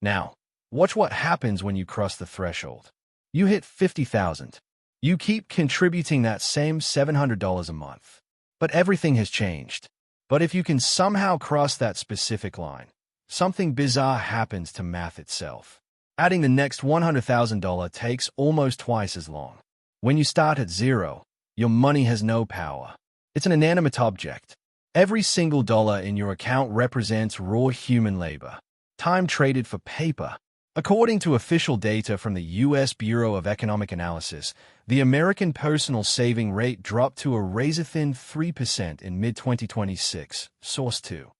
Now, watch what happens when you cross the threshold. You hit 50,000. You keep contributing that same $700 a month. But everything has changed. But if you can somehow cross that specific line, something bizarre happens to math itself. Adding the next $100,000 takes almost twice as long. When you start at zero, your money has no power. It's an inanimate object. Every single dollar in your account represents raw human labor, time traded for paper. According to official data from the U.S. Bureau of Economic Analysis, the American personal saving rate dropped to a razor-thin 3% in mid-2026, Source 2.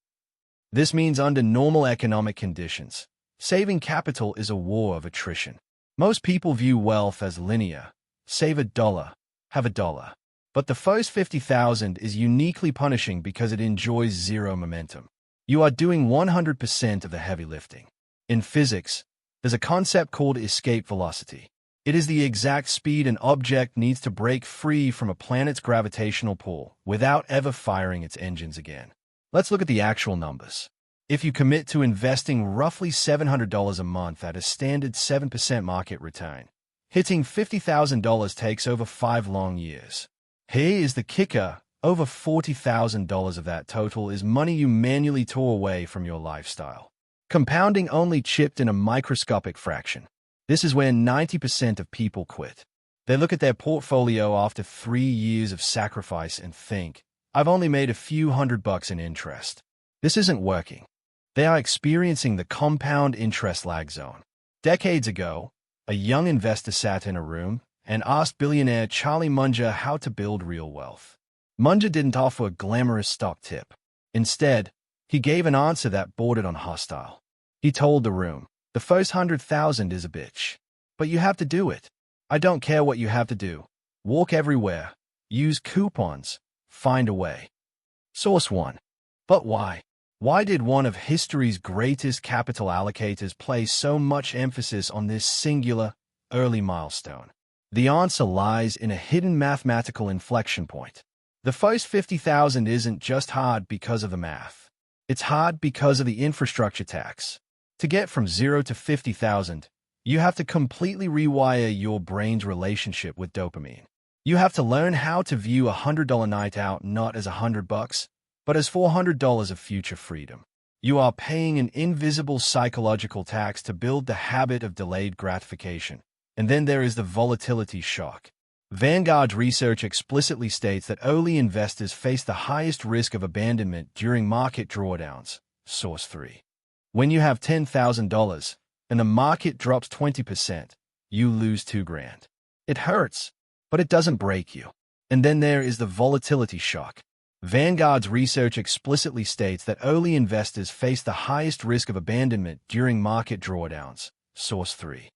This means under normal economic conditions, saving capital is a war of attrition. Most people view wealth as linear. Save a dollar, have a dollar. But the first 50,000 is uniquely punishing because it enjoys zero momentum. You are doing 100% of the heavy lifting. In physics, there's a concept called escape velocity. It is the exact speed an object needs to break free from a planet's gravitational pull without ever firing its engines again. Let's look at the actual numbers. If you commit to investing roughly $700 a month at a standard 7% market return, hitting $50,000 takes over 5 long years. Here is the kicker. Over $40,000 of that total is money you manually tore away from your lifestyle. Compounding only chipped in a microscopic fraction. This is where 90% of people quit. They look at their portfolio after 3 years of sacrifice and think, I've only made a few $100 in interest. This isn't working. They are experiencing the compound interest lag zone. Decades ago, a young investor sat in a room and asked billionaire Charlie Munger how to build real wealth. Munger didn't offer a glamorous stock tip. Instead, he gave an answer that bordered on hostile. He told the room, the first 100,000 is a bitch. But you have to do it. I don't care what you have to do. Walk everywhere. Use coupons. Find a way. Source 1. But why? Why did one of history's greatest capital allocators place so much emphasis on this singular, early milestone? The answer lies in a hidden mathematical inflection point. The first 50,000 isn't just hard because of the math. It's hard because of the infrastructure tax. To get from 0 to 50,000, you have to completely rewire your brain's relationship with dopamine. You have to learn how to view a $100 night out not as $100, but as $400 of future freedom. You are paying an invisible psychological tax to build the habit of delayed gratification. And then there is the volatility shock. Vanguard's research explicitly states that early investors face the highest risk of abandonment during market drawdowns. Source 3. When you have $10,000 and the market drops 20%, you lose $2,000. It hurts, but it doesn't break you. And then there is the volatility shock. Vanguard's research explicitly states that early investors face the highest risk of abandonment during market drawdowns. Source 3.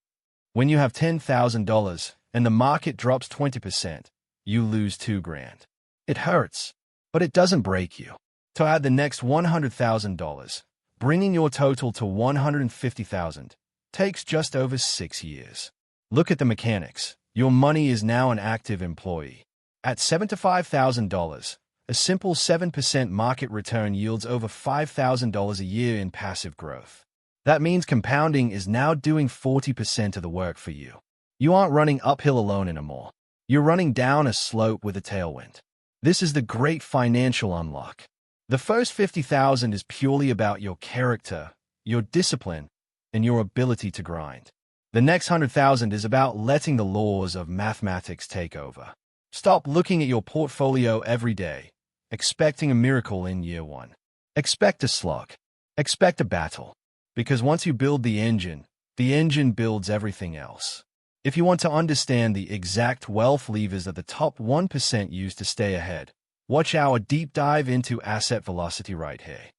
When you have $10,000 and the market drops 20%, you lose $2,000. It hurts, but it doesn't break you. To add the next $100,000, bringing your total to $150,000, takes just over 6 years. Look at the mechanics. Your money is now an active employee. At $75,000, a simple 7% market return yields over $5,000 a year in passive growth. That means compounding is now doing 40% of the work for you. You aren't running uphill alone anymore. You're running down a slope with a tailwind. This is the great financial unlock. The first 50,000 is purely about your character, your discipline, and your ability to grind. The next 100,000 is about letting the laws of mathematics take over. Stop looking at your portfolio every day, expecting a miracle in year 1. Expect a slog. Expect a battle. Because once you build the engine builds everything else. If you want to understand the exact wealth levers that the top 1% use to stay ahead, watch our deep dive into asset velocity right here.